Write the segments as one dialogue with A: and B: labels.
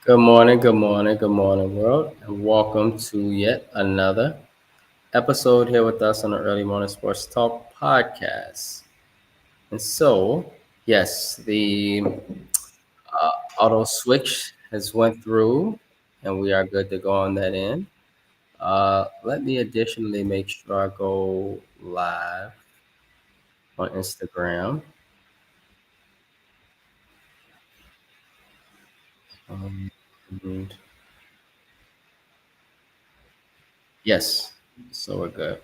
A: Good morning, world, and welcome to yet another episode here with us on the Early Morning Sports Talk podcast. And so, yes, the auto switch has went through, and we are good to go on that end. Let me additionally make sure I go live on Instagram. Um, and yes, so we're good.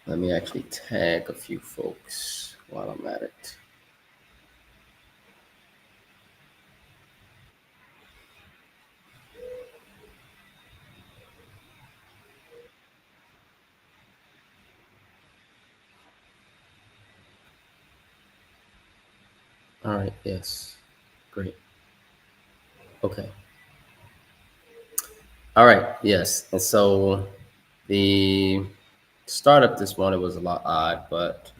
A: Let me actually tag a few folks while I'm at it. All right, yes. Great. Okay. All right, yes. And so the startup this morning was a lot odd, but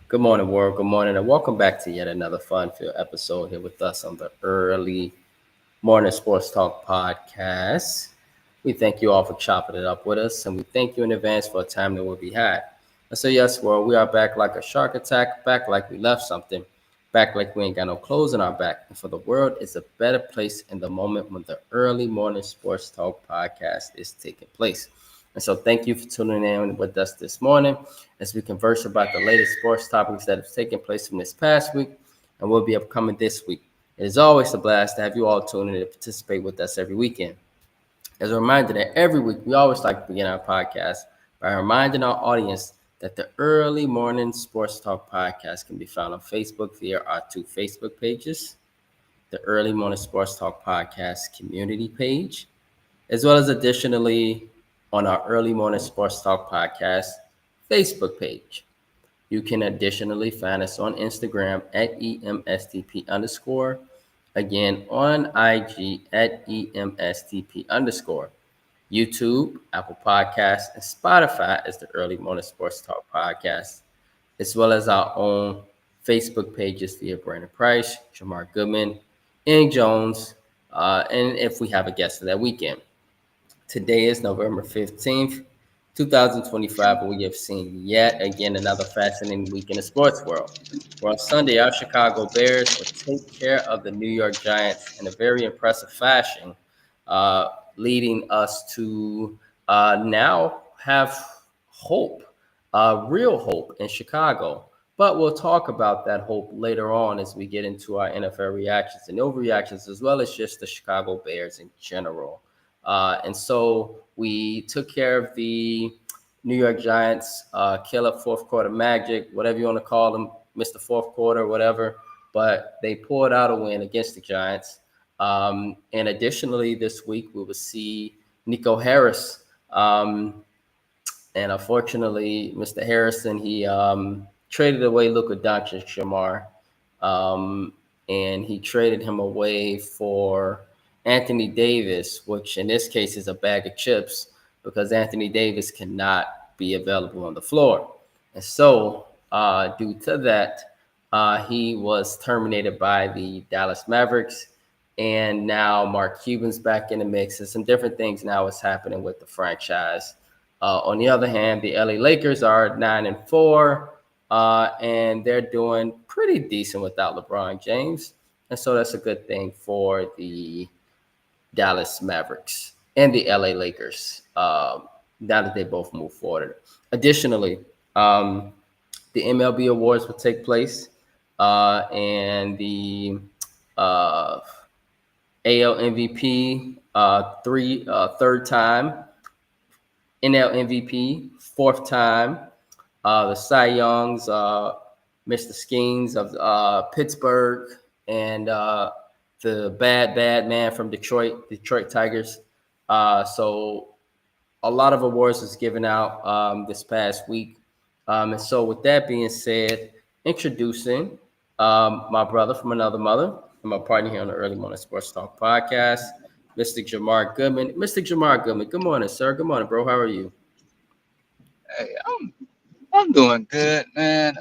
A: good morning, world. Good morning, and welcome back to yet another fun-filled episode here with us on the Early Morning Sports Talk podcast. We thank you all for chopping it up with us, and we thank you in advance for a time that will be had. And so, yes, world, we are back like a shark attack, back like we left something, back like we ain't got no clothes on our back. And for the world is a better place in the moment when the Early Morning Sports Talk podcast is taking place. And so, thank you for tuning in with us this morning as we converse about the latest sports topics that have taken place from this past week and will be upcoming this week. It is always a blast to have you all tune in and participate with us every weekend. As a reminder that every week we always like to begin our podcast by reminding our audience that the Early Morning Sports Talk podcast can be found on Facebook via our two Facebook pages, the Early Morning Sports Talk podcast community page, as well as additionally on our Early Morning Sports Talk podcast Facebook page. You can additionally find us on Instagram at EMSTP underscore. Again, on IG at EMSTP underscore. YouTube, Apple Podcasts, and Spotify as the Early Morning Sports Talk podcast, as well as our own Facebook pages via Brandon Price, Jamar Goodman, and Jones, and if we have a guest for that weekend. Today is November 15th, 2025, and we have seen yet again another fascinating week in the sports world. Where on Sunday, our Chicago Bears would take care of the New York Giants in a very impressive fashion, leading us to now have hope, real hope in Chicago. But we'll talk about that hope later on as we get into our NFL reactions and overreactions, as well as just the Chicago Bears in general. And so we took care of the New York Giants, killer fourth quarter magic, whatever you want to call them, Mr. Fourth Quarter, whatever. But they pulled out a win against the Giants. And additionally, this week we will see Nico Harris. And unfortunately, Mr. Harrison, he traded away Luka Doncic, Shamar, um, and he traded him away for Anthony Davis, which in this case is a bag of chips because Anthony Davis cannot be available on the floor. And so, due to that, he was terminated by the Dallas Mavericks. And now Mark Cuban's back in the mix. And some different things now is happening with the franchise. On the other hand, the LA Lakers are 9-4, and they're doing pretty decent without LeBron James, and so that's a good thing for the Dallas Mavericks and the LA Lakers. Now that they both move forward. Additionally, the MLB awards will take place, and the uh, AL MVP third time NL MVP, fourth time. The Cy Youngs, Mr. Skeens of Pittsburgh, and the bad man from Detroit Tigers. So a lot of awards was given out this past week. And so with that being said, introducing my brother from another mother and my partner here on the Early Morning Sports Talk podcast, Mr. Jamar Goodman. Mr. Jamar Goodman, good morning, sir. Good morning, bro. How are you?
B: Hey, I'm doing good, man.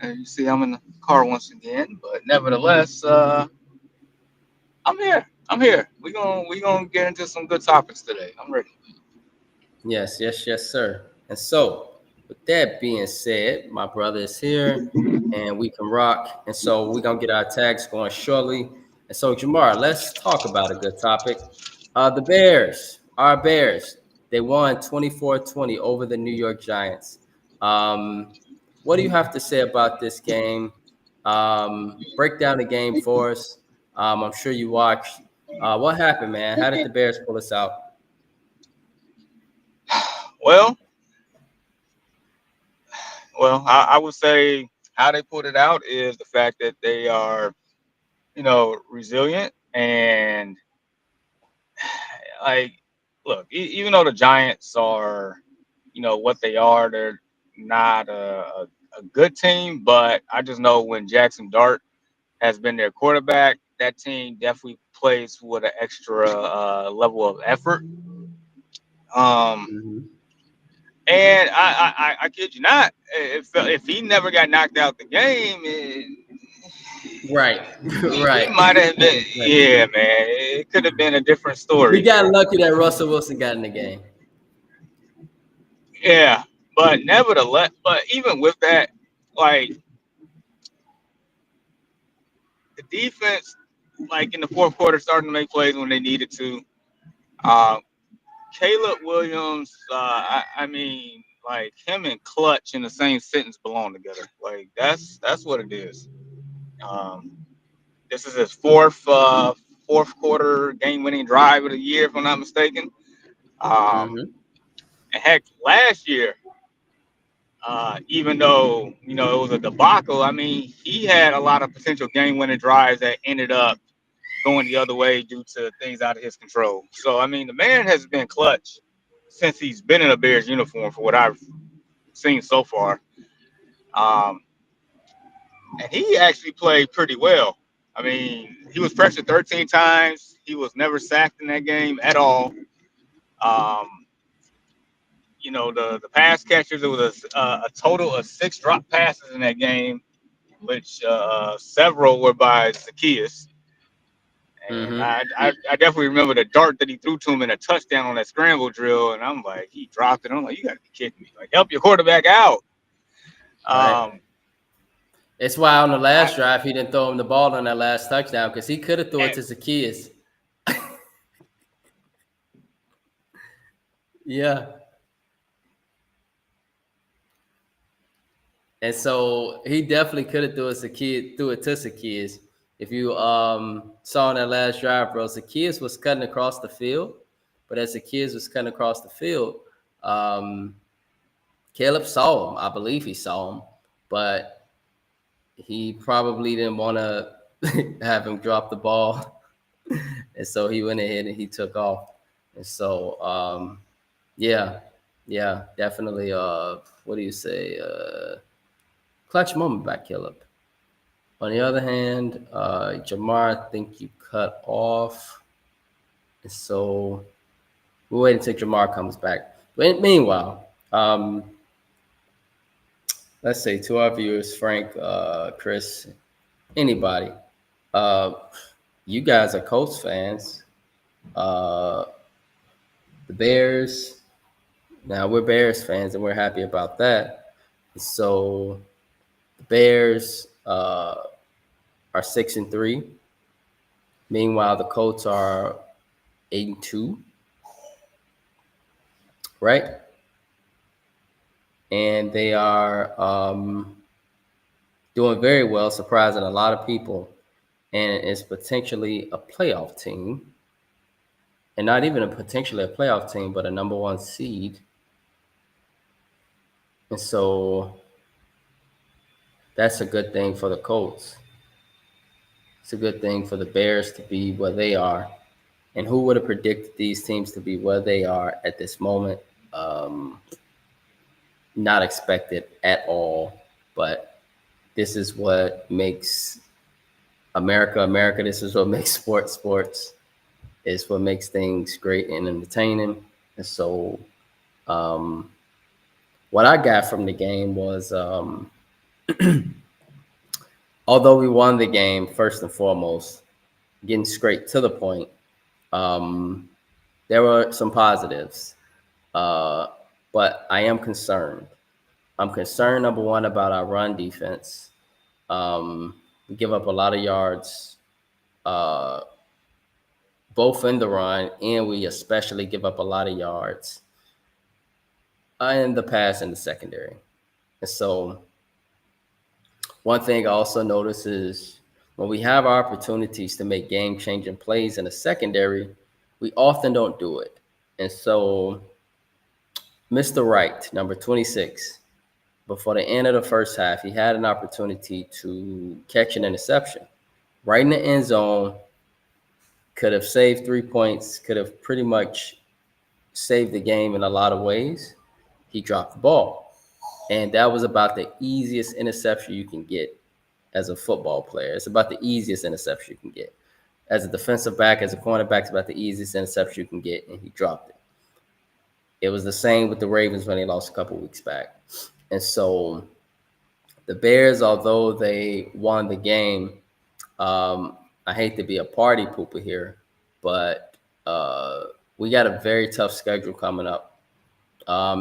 B: As you see, I'm in the car once again, but nevertheless, I'm here. I'm here. We gonna get into some good topics today. I'm ready.
A: Yes, yes, yes, sir. And so, with that being said, my brother is here and we can rock. And so, we're going to get our tags going shortly. And so, Jamar, let's talk about a good topic. The Bears, our Bears, they won 24-20 over the New York Giants. Um, what do you have to say about this game? Break down the game for us. I'm sure you watched. What happened, man? How did the Bears pull us out?
B: Well, I would say how they put it out is the fact that they are, resilient and like, look, even though the Giants are, what they are, they're not a good team. But I just know when Jackson Dart has been their quarterback, that team definitely plays with an extra level of effort. Um,
A: Mhm.
B: and I kid you not, if he never got knocked out the game,
A: Right,
B: he
A: right.
B: might have been,
A: Right.
B: yeah, man, it could have been a different
A: We
B: story.
A: got lucky that Russell Wilson got in the game.
B: Yeah, but nevertheless, but even with that, like the defense, like in the fourth quarter, starting to make plays when they needed to. Uh, Caleb Williams, I mean, like him and Clutch in the same sentence belong together. Like that's what it is. Um, this is his fourth quarter game winning drive of the year, if I'm not mistaken.
A: Hmm.
B: And heck, last year, even though it was a debacle, I mean, he had a lot of potential game winning drives that ended up going the other way due to things out of his control. So I mean, the man has been clutch since he's been in a Bears uniform for what I've seen so far. Um, and he actually played pretty well. I mean, he was pressured 13 times. He was never sacked in that game at all. Um, the pass catchers, there was a total of 6 drop passes in that game, which several were by Zacchaeus. And
A: Hmm.
B: I definitely remember the dart that he threw to him in a touchdown on that scramble drill. And I'm like, he dropped it. I'm like, you got to be kidding me. Like, help your quarterback out.
A: Right.
B: Um,
A: It's why on the
B: I,
A: last drive he didn't throw him the ball on that last touchdown because he could have threw it
B: and
A: to Zacchaeus. Yeah. And so he definitely could have threw it to Zacchaeus. If you saw on that last drive, bro, Zacchaeus was cutting across the field, but as Zacchaeus was cutting across the field, um, Caleb saw him. I believe he saw him, but he probably didn't want to have him drop the ball, and so he went ahead and he took off. And so, yeah, yeah, definitely. What do you say? Clutch moment by Caleb. On the other hand, Jamar, I think you cut off, and so we'll wait until Jamar comes back. But meanwhile, let's say to our viewers, Frank, Chris, anybody, uh, you guys are Colts fans. Uh, the Bears. Now we're Bears fans, and we're happy about that. So the Bears are 6-3. Meanwhile, the Colts are 8-2, right? And they are doing very well, surprising a lot of people. And it's potentially a playoff team, and not even a potentially a playoff team, but a number one seed. And so that's a good thing for the Colts. It's a good thing for the Bears to be where they are. And who would have predicted these teams to be where they are at this moment? Um, Not expected at all. But this is what makes America America. This is what makes sports sports. It's what makes things great and entertaining. And so, um, what I got from the game was although we won the game first and foremost, getting straight to the point, um, there were some positives, uh, but I am concerned. I'm concerned, number one, about our run defense. We give up a lot of yards, uh, both in the run, and we especially give up a lot of yards in the pass in the secondary. And so, one thing I also notice is when we have opportunities to make game changing plays in the secondary, we often don't do it. And so, Mr. Wright, number 26, before the end of the first half, he had an opportunity to catch an interception right in the end zone. Could have saved 3 points, could have pretty much saved the game in a lot of ways. He dropped the ball. And that was about the easiest interception you can get as a football player. It's about the easiest interception you can get. As a defensive back, as a cornerback, it's about the easiest interception you can get, and he dropped it. It was the same with the Ravens when they lost a couple weeks back. And so the Bears, although they won the game, I hate to be a party pooper here, but we got a very tough schedule coming up,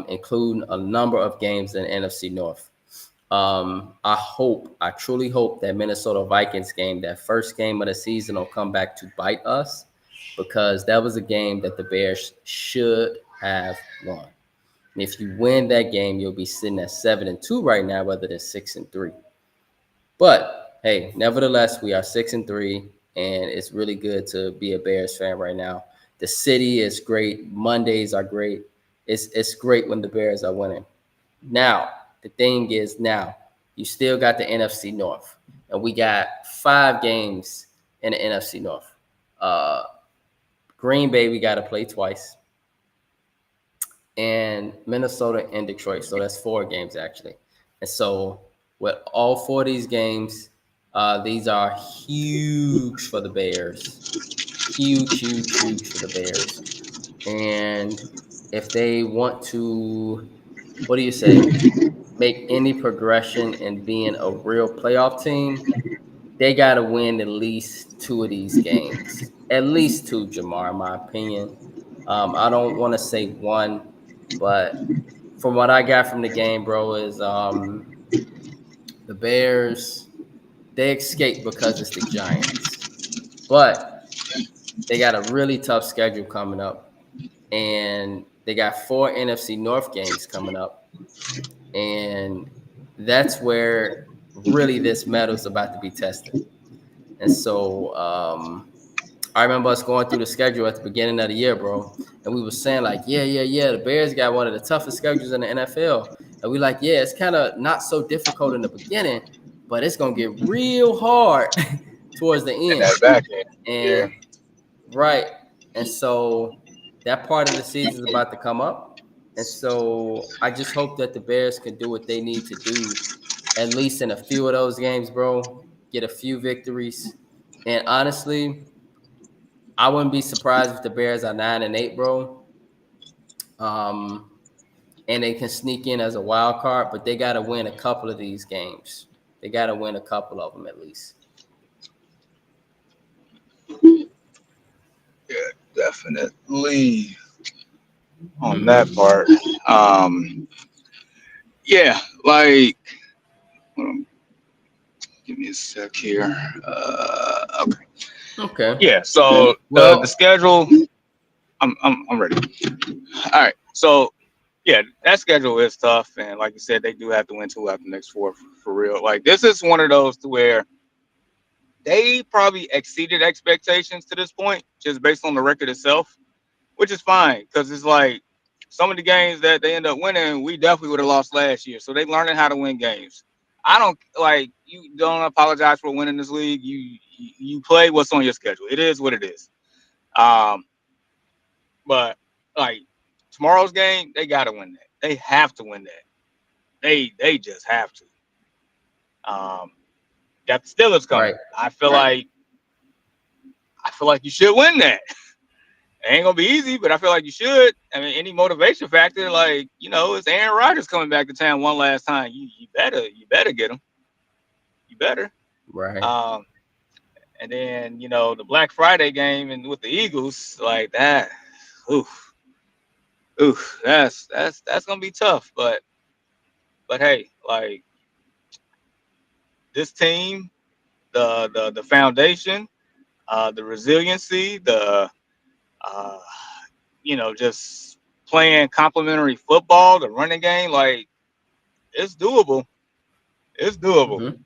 A: including a number of games in NFC North. I truly hope that Minnesota Vikings game, that first game of the season, will come back to bite us, because that was a game that the Bears should have won. And if you win that game, you'll be sitting at 7-2 right now, rather than 6-3. But hey, nevertheless, we are 6-3, and it's really good to be a Bears fan right now. The city is great. Mondays are great. It's great when the Bears are winning. Now, the thing is, now you still got the NFC North, and we got 5 games in the NFC North. Green Bay, we got to play twice, and Minnesota and Detroit. So that's 4 games actually. And so with all 4 of these games, these are huge for the Bears. Huge, huge, huge for the Bears. And if they want to, what do you say, make any progression in being a real playoff team, they got to win at least 2 of these games. At least 2, Jamar, in my opinion. I don't want to say 1, but from what I got from the game, bro, is the Bears, they escaped because it's the Giants. But they got a really tough schedule coming up. And they got 4 NFC North games coming up. And that's where really this medal is about to be tested. And so I remember us going through the schedule at the beginning of the year, bro. And we were saying like, yeah, the Bears got one of the toughest schedules in the NFL. And we like, yeah, it's kind of not so difficult in the beginning, but it's going to get real hard towards the end.
B: And that back end.
A: And right. And so that part of the season is about to come up. And so I just hope that the Bears can do what they need to do, at least in a few of those games, bro. Get a few victories. And honestly, I wouldn't be surprised if the Bears are 9-8, bro. And they can sneak in as a wild card, but they got to win a couple of these games. They got to win a couple of them at least.
B: Yeah, definitely on that part. Yeah, like, give me a sec here. Okay.
A: Okay.
B: Yeah. So
A: Well,
B: the schedule, I'm ready. All right. So yeah, that schedule is tough, and like you said, they do have to win 2 out of the next 4 for real. Like, this is one of those to where they probably exceeded expectations to this point, just based on the record itself, which is fine, because it's like some of the games that they end up winning, we definitely would have lost last year. So they learning how to win games. I don't like, you don't apologize for winning this league. You play what's on your schedule. It is what it is. But like tomorrow's game, they gotta win that. They have to win that. They just have to. Got the Steelers coming.
A: right.
B: I feel like you should win that. It ain't gonna be easy, but I feel like you should. I mean, any motivation factor, like, it's Aaron Rodgers coming back to town one last time. You better get him. You better.
A: Right.
B: Um, and then the Black Friday game and with the Eagles like that. Oof, oof. That's gonna be tough. But hey, like this team, the foundation, the resiliency, the uh, just playing complementary football, the running game, like it's doable. It's doable.
A: Hmm.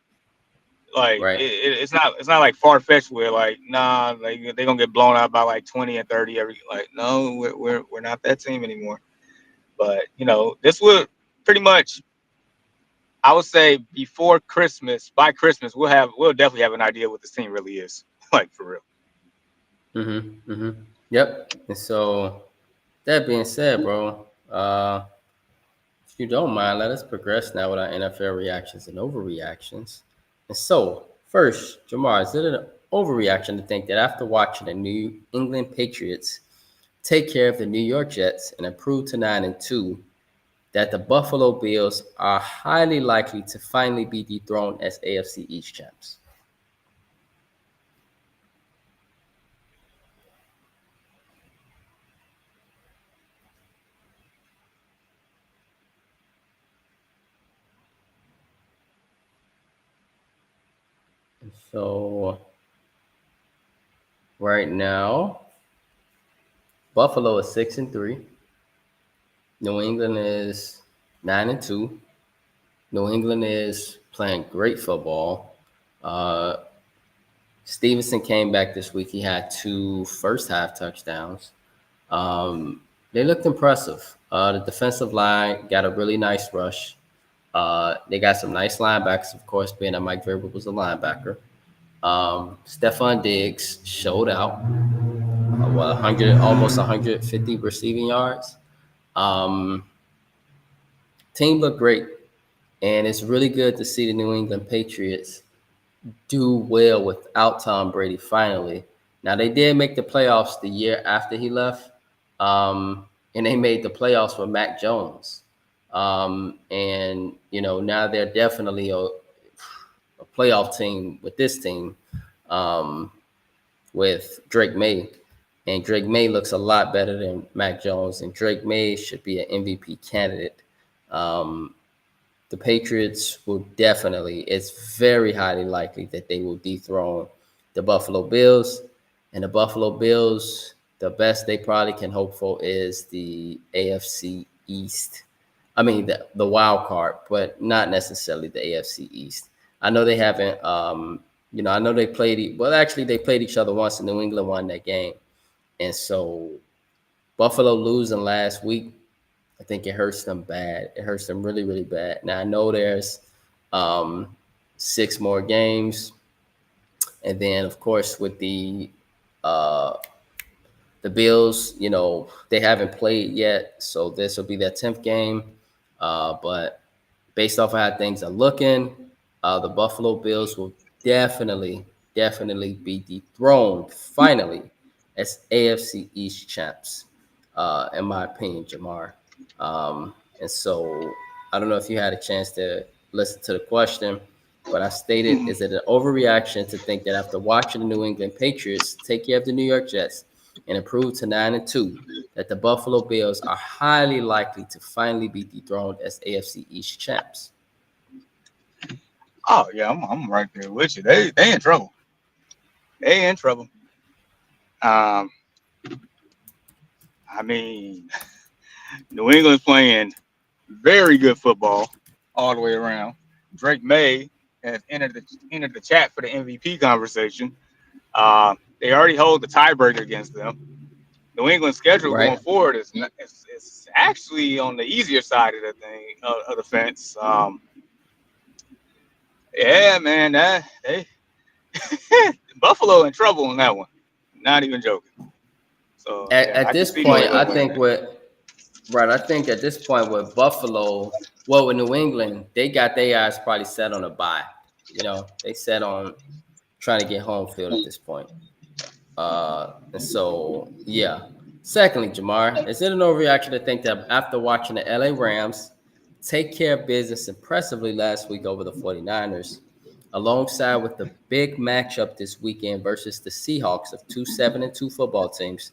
B: Like
A: Right.
B: it's not like far fetched where like nah, like they're gonna get blown out by like 20 and 30 every like no, we're not that team anymore. But this would pretty much, I would say, before Christmas, by Christmas we'll definitely have an idea what this team really is. Like for real.
A: Mm-hmm. Mm-hmm. Yep. And so that being said, bro, if you don't mind, let us progress now with our NFL reactions and overreactions. And so, first, Jamar, is it an overreaction to think that after watching the New England Patriots take care of the New York Jets and improve to 9-2, that the Buffalo Bills are highly likely to finally be dethroned as AFC East champs? So, right now, Buffalo is 6-3. New England is 9-2. New England is playing great football. Uh, Stevenson came back this week. He had two first half touchdowns. They looked impressive. The defensive line got a really nice rush. They got some nice linebackers, of course, being that Mike Vrabel was a linebacker. Stephon Diggs showed out. 100, almost 150 receiving yards. Um, Team looked great, and it's really good to see the New England Patriots do well without Tom Brady finally. Now they did make the playoffs the year after he left, and they made the playoffs with Mac Jones. And now they're definitely a playoff team with this team, um, with Drake May. And Drake May looks a lot better than Mac Jones, and Drake May should be an MVP candidate. Um, the Patriots will definitely, it's very highly likely that they will dethrone the Buffalo Bills. And the Buffalo Bills, the best they probably can hope for is the AFC East. I mean, the wild card, but not necessarily the AFC East. I know they haven't, I know they played, well, actually, they played each other once, and New England won that game. And so Buffalo losing last week, I think it hurts them bad. It hurts them really, really bad. Now I know there's um, 6 more games, and then of course with uh, the Bills, they haven't played yet, so this will be their 10th game. But based off of how things are looking, the Buffalo Bills will definitely, definitely be dethroned finally as AFC East champs, in my opinion, Jamar. And so I don't know if you had a chance to listen to the question, but I stated, is it an overreaction to think that after watching the New England Patriots take care of the New York Jets and improve to 9-2, that the Buffalo Bills are highly likely to finally be dethroned as AFC East champs?
B: Oh yeah, I'm right there with you. They in trouble. They in trouble. Um, I mean, New England's playing very good football all the way around. Drake May has entered the chat for the MVP conversation. They already hold the tiebreaker against them. New England's schedule going
A: Right.
B: forward is actually on the easier side of the thing of the fence. Yeah, man, that they Buffalo in trouble on that one. Not even joking. So yeah,
A: At
B: I can
A: this
B: see New
A: point, I
B: England winning
A: think
B: that.
A: right. I think at this point with Buffalo, well, with New England, they got their eyes probably set on a bye. They set on trying to get home field at this point. And so, yeah. Secondly, Jamar, is it an overreaction to think that after watching the LA Rams take care of business impressively last week over the 49ers, alongside with the big matchup this weekend versus the Seahawks of 2-7-2 football teams,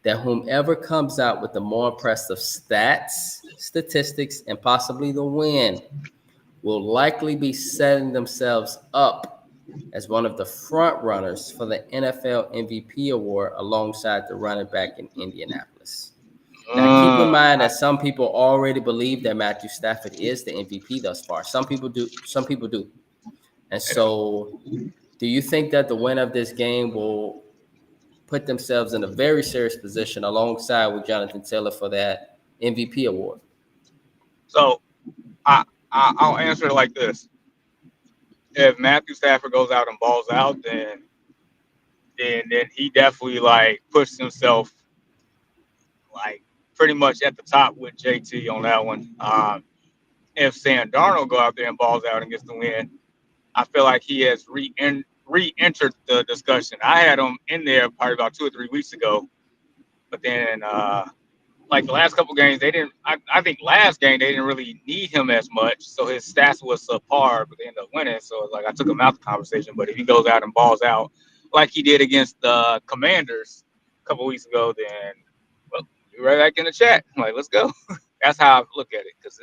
A: that whomever comes out with the more impressive stats, statistics, and possibly the win will likely be setting themselves up as one of the front runners for the NFL MVP award alongside the running back in Indianapolis. Now, keep in mind that some people already believe that Matthew Stafford is the MVP thus far. Some people do. Some people do. And so, do you think that the winner of this game will put themselves in a very serious position alongside with Jonathan Taylor for that MVP award?
B: So I'll answer it like this: if Matthew Stafford goes out and balls out, then he definitely like pushed himself like pretty much at the top with JT on that one. If Sam Darnold go out there and balls out and gets the win, I feel like he has re-entered the discussion. I had him in there probably about 2 or 3 weeks ago, but then like the last couple games, they didn't. I think last game they didn't really need him as much, so his stats was subpar, but they ended up winning. So like I took him out the conversation. But if he goes out and balls out like he did against the Commanders a couple weeks ago, then well, you're right back in the chat. I'm like, let's go. That's how I look at it, because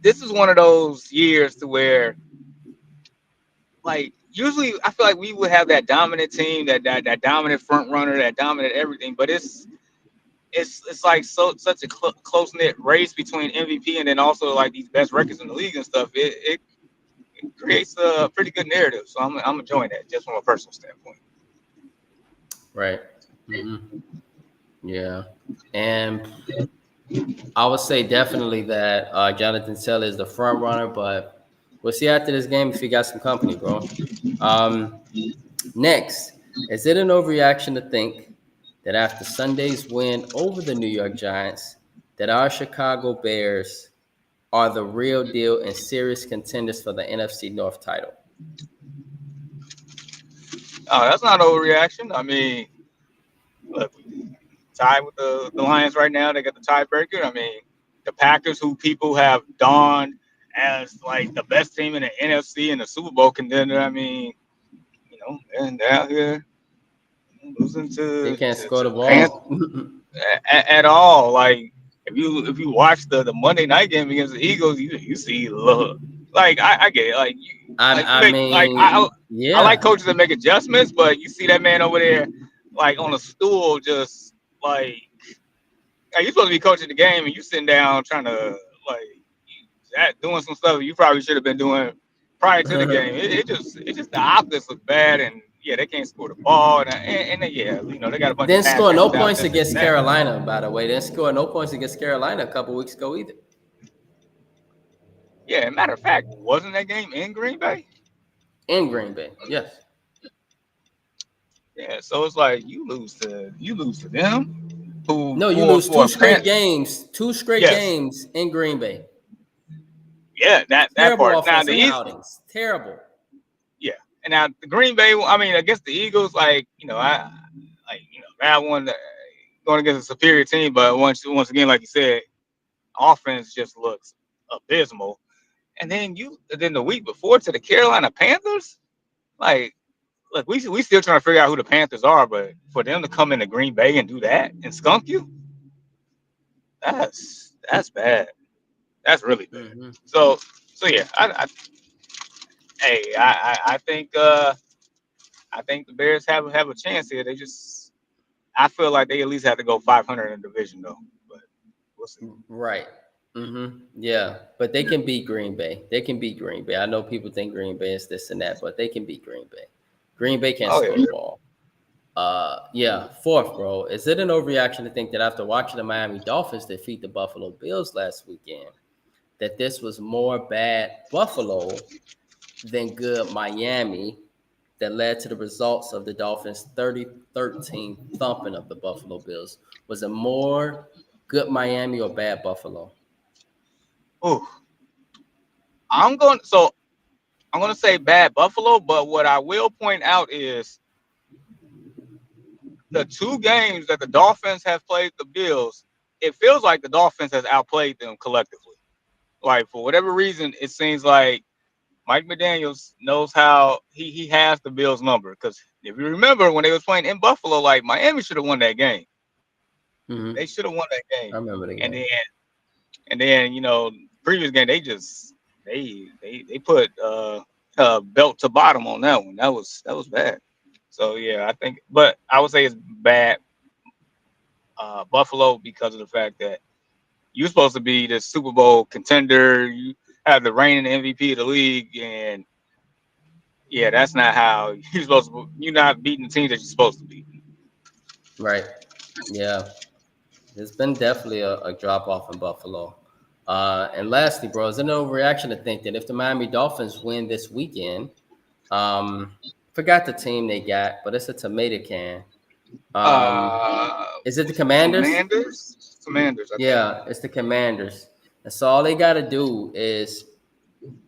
B: this is one of those years to where like usually I feel like we would have that dominant team, that dominant front runner, that dominant everything, but it's like such a close knit race between MVP and then also like these best records in the league and stuff. It creates a pretty good narrative. So I'm enjoying that just from a personal standpoint.
A: Right. Mm-hmm. Yeah. And I would say definitely that Jonathan Taylor is the front runner, but we'll see after this game if he got some company, bro. Next, is it an overreaction to think that after Sunday's win over the New York Giants, that our Chicago Bears are the real deal and serious contenders for the NFC North title?
B: Oh, that's not an overreaction. I mean, look, tied with the Lions right now. They got the tiebreaker. I mean, the Packers, who people have donned as like the best team in the NFC and the Super Bowl contender. I mean, and they're out here losing
A: They can't score the
B: to
A: ball
B: at all. Like if you watch the Monday night game against the Eagles, you see love. Like I get it. Like I like coaches that make adjustments, but you see that man over there like on a stool, just like you're supposed to be coaching the game, and you sitting down trying to doing some stuff you probably should have been doing prior to the game. It just the optics look bad, and yeah, they can't score the ball, and yeah, they got a bunch
A: Didn't
B: of pass
A: score no
B: catchers out
A: points
B: there
A: against
B: that.
A: Carolina, by the way. Didn't score no points against Carolina a couple weeks ago either.
B: Yeah, matter of fact, wasn't that game in Green Bay?
A: In Green Bay, yes.
B: Yeah, so it's like you lose to them.
A: No, you lose two straight games in Green Bay.
B: Yeah, that part.
A: Offensive now the outings, terrible.
B: Yeah, and now the Green Bay. I mean, against the Eagles, that one going against a superior team, but once again, like you said, offense just looks abysmal. And then the week before to the Carolina Panthers, like, look, we still trying to figure out who the Panthers are, but for them to come into Green Bay and do that and skunk you, that's bad. That's really bad. Mm-hmm. So yeah, I think the Bears have a chance here. I feel like they at least have to go 500 in the division though, but we'll see.
A: Right. Mm-hmm. Yeah, but they can beat Green Bay. I know people think Green Bay is this and that, but they can beat Green Bay. Green Bay can't score the ball. Fourth, bro. Is it an overreaction to think that after watching the Miami Dolphins defeat the Buffalo Bills last weekend, that this was more bad Buffalo than good Miami that led to the results of the Dolphins' 30-13 thumping of the Buffalo Bills? Was it more good Miami or bad Buffalo?
B: Oh, I'm going to say bad Buffalo, but what I will point out is the two games that the Dolphins have played the Bills, it feels like the Dolphins has outplayed them collectively. Like, for whatever reason, it seems like Mike McDaniels knows how he has the Bills number because if you remember when they was playing in Buffalo, like Miami should have won that game.
A: Hmm.
B: They should have won that
A: I
B: game.
A: remember the
B: And
A: game.
B: then previous game they put belt to bottom on that one. That was bad. So yeah, I think, but I would say it's bad Buffalo because of the fact that you're supposed to be the Super Bowl contender. You have the reigning MVP of the league, and yeah, that's not how you're supposed to. You're not beating the team that you're supposed to beat.
A: Right. Yeah. There's been definitely a drop off in Buffalo. And lastly, bro, is there no reaction to think that if the Miami Dolphins win this weekend, um, forgot the team they got, but it's a tomato can. Um,
B: Uh,
A: is it the Commanders?
B: Commanders, I think.
A: Yeah, it's the Commanders. And so all they got to do is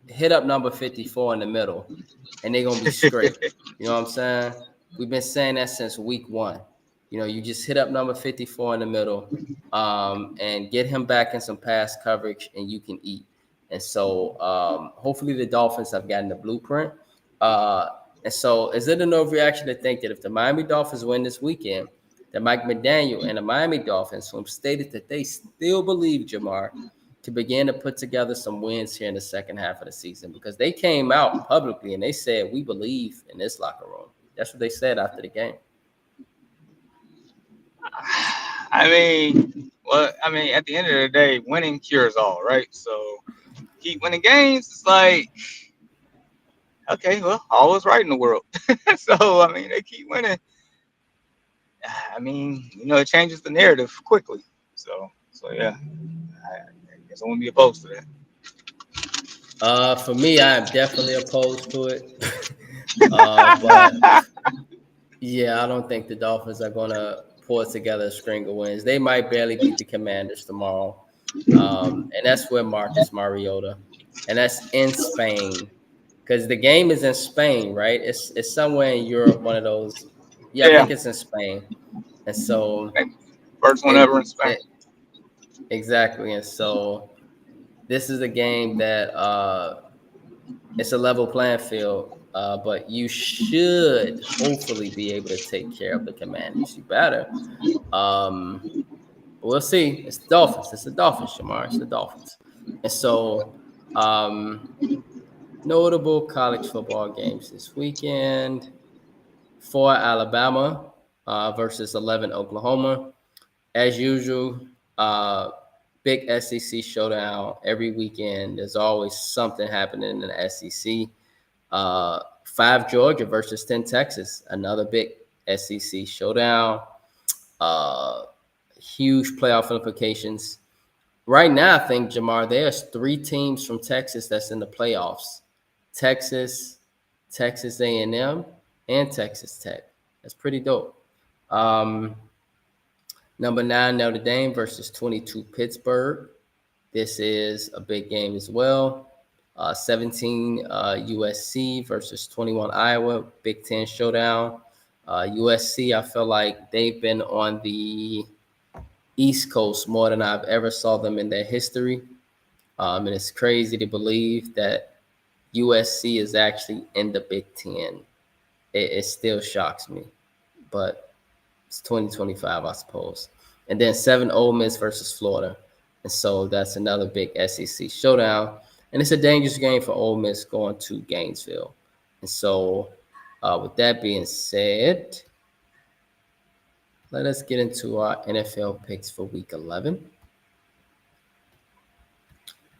A: hit up number 54 in the middle, and they're going to be straight. You know what I'm saying? We've been saying that since week one. You know, you just hit up number 54 in the middle, and get him back in some pass coverage, and you can eat. And so hopefully the Dolphins have gotten the blueprint. Uh, and so is it an overreaction to think that if the Miami Dolphins win this weekend, that Mike McDaniel and the Miami Dolphins, who have stated that they still believe, Jamar, to begin to put together some wins here in the second half of the season, because they came out publicly and they said, we believe in this locker room. That's what they said after the game.
B: At the end of the day, winning cures all, right? So keep winning games. It's like, okay, well, all is right in the world. So they keep winning. It changes the narrative quickly. So yeah, I guess I won't be opposed to that.
A: For me, I am definitely opposed to it. But yeah, I don't think the Dolphins are going to pull together a string of wins. They might barely beat the Commanders tomorrow. And that's where Marcus Mariota, and that's in Spain, because the game is in Spain, right? It's somewhere in Europe, one of those. Yeah, I
B: Yeah,
A: think it's in Spain. And so
B: first one
A: it,
B: ever in Spain.
A: it exactly. And so this is a game that it's a level playing field, but you should hopefully be able to take care of the Commanders. You better. Um, we'll see. It's the Dolphins. It's the Dolphins, Shamar. It's the Dolphins. And so, um, notable college football games this weekend: 4 Alabama versus 11 Oklahoma. As usual, uh, big SEC showdown every weekend. There's always something happening in the SEC. 5 Georgia versus 10 Texas, another big SEC showdown. Uh, Huge playoff implications. Right now, I think, Jamar, there's 3 teams from Texas that's in the playoffs: Texas, Texas A&M, and Texas Tech. That's pretty dope. Um, Number 9 Notre Dame versus 22 Pittsburgh. This is a big game as well. 17 USC versus 21 Iowa, Big Ten showdown. USC, I feel like they've been on the East Coast more than I've ever saw them in their history. And it's crazy to believe that USC is actually in the Big Ten. It still shocks me, but it's 2025, I suppose. And then 7 Ole Miss versus Florida. And so that's another big SEC showdown. And it's a dangerous game for Ole Miss going to Gainesville. And so, with that being said, let us get into our NFL picks for week 11.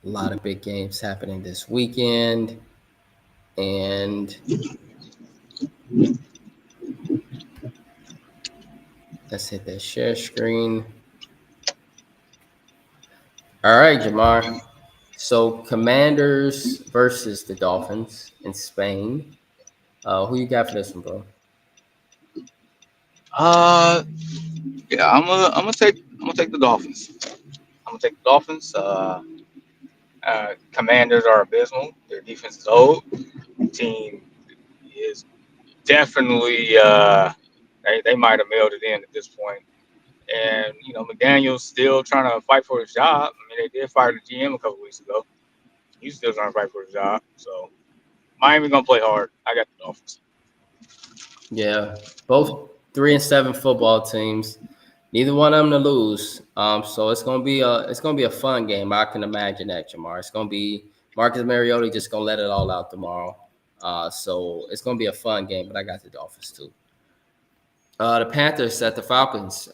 A: A lot of big games happening this weekend. And let's hit that share screen. All right, Jamar. So, Commanders versus the Dolphins in Spain. Who you got for this one, bro?
B: Uh, yeah, I'm gonna take the Dolphins. I'm gonna take the Dolphins. Commanders are abysmal. Their defense is old. Team is definitely they might have mailed it in at this point. And McDaniel's still trying to fight for his job. They did fire the GM a couple weeks ago. He's still trying to fight for his job. So Miami gonna play hard. I got the Dolphins.
A: Yeah, both 3-7 football teams. Neither one of them to lose. So it's gonna be a fun game. I can imagine that, Jamar. It's gonna be Marcus Mariota just gonna let it all out tomorrow. So it's gonna be a fun game. But I got the Dolphins too. The Panthers at the Falcons.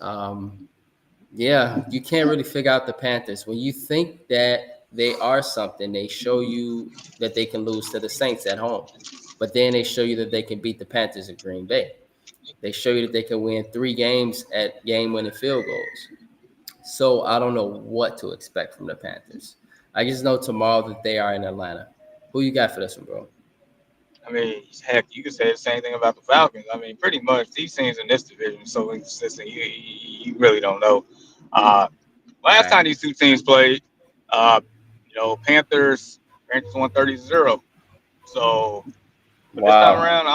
A: Yeah, you can't really figure out the Panthers when you think that they are something. They show you that they can lose to the Saints at home, but then they show you that they can beat the Panthers in Green Bay. They show you that they can win 3 games at game-winning field goals. So I don't know what to expect from the Panthers. I just know tomorrow that they are in Atlanta. Who you got for this one, bro?
B: I mean, heck, you could say the same thing about the Falcons. I mean, pretty much these teams in this division are so inconsistent. You really don't know. Uh, Last
A: Right.
B: time these two teams played, uh, Panthers won 30-0. So but this time
A: Wow.
B: around,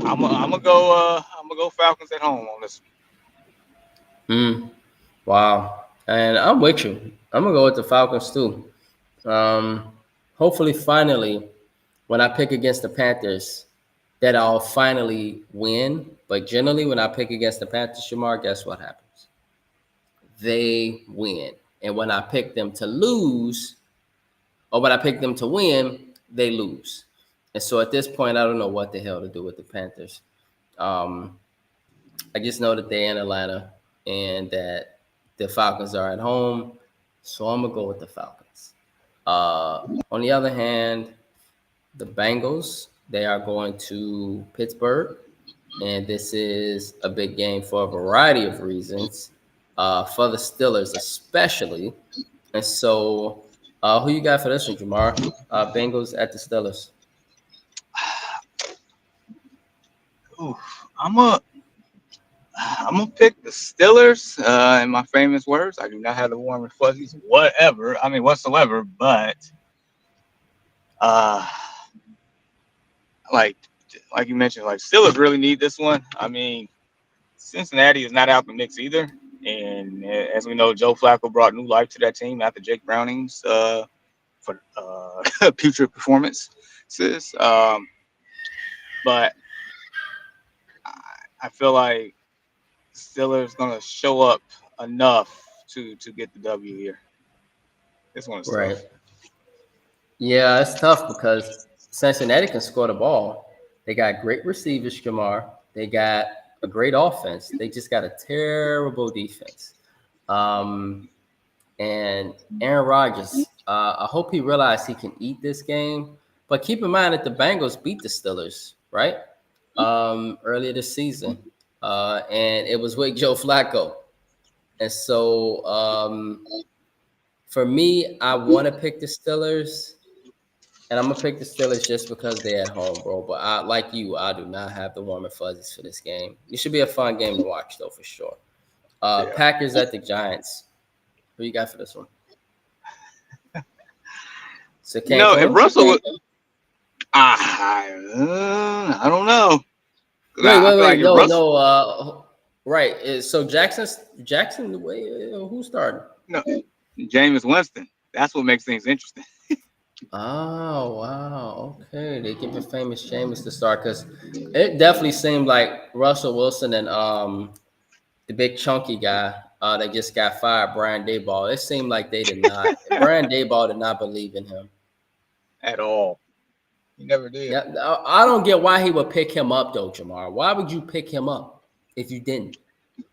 B: I'm gonna go Falcons at home on this.
A: Mm, wow. And I'm with you. I'm gonna go with the Falcons too. Um, hopefully, finally, when I pick against the Panthers, that I'll finally win. But generally, when I pick against the Panthers, Shamar, guess what happens? They win. And when I pick them to lose, or when I pick them to win, they lose. And so at this point, I don't know what the hell to do with the Panthers. Um, I just know that they're in Atlanta and that the Falcons are at home. So I'm gonna go with the Falcons. On the other hand, the Bengals, they are going to Pittsburgh, and this is a big game for a variety of reasons. For the Steelers, especially. And so, who you got for this one, Jamar? Bengals at the Steelers.
B: Ooh, I'm a I'm gonna pick the Steelers. In my famous words, I do not have the warm and fuzzies, whatever. I mean, whatsoever. But uh, like like you mentioned, like Steelers really need this one. I mean, Cincinnati is not out the mix either. And as we know, Joe Flacco brought new life to that team after Jake Browning's for future performances. But I feel like Steelers gonna show up enough to get the W here. This one is
A: Right.
B: tough.
A: Yeah, it's tough because Cincinnati can score the ball. They got great receivers, Jamar. They got a great offense. They just got a terrible defense. Um, and Aaron Rodgers, I hope he realized he can eat this game. But keep in mind that the Bengals beat the Steelers, right? Earlier this season. And it was with Joe Flacco. And so for me, I want to pick the Steelers. And I'm gonna pick the Steelers just because they're at home, bro. But like you, I do not have the warm and fuzzies for this game. It should be a fun game to watch, though, for sure.
B: Yeah.
A: Packers at the Giants. Who you got for this one? So
B: If
A: Cancun?
B: Russell was, I don't know. 'Cause
A: Wait,
B: I
A: wait,
B: feel like
A: wait.
B: if
A: No,
B: Russell,
A: no. Right. So Jackson. Wait, who started?
B: no, Jameis Winston, that's what makes things interesting.
A: Oh wow. Okay, they give a famous Jameis to start because it definitely seemed like Russell Wilson and the big chunky guy that just got fired, Brian Dayball. It seemed like they did not. Brian Dayball did not believe in him.
B: At all. He never did.
A: Yeah, I don't get why he would pick him up though, Jamar. Why would you pick him up if you didn't?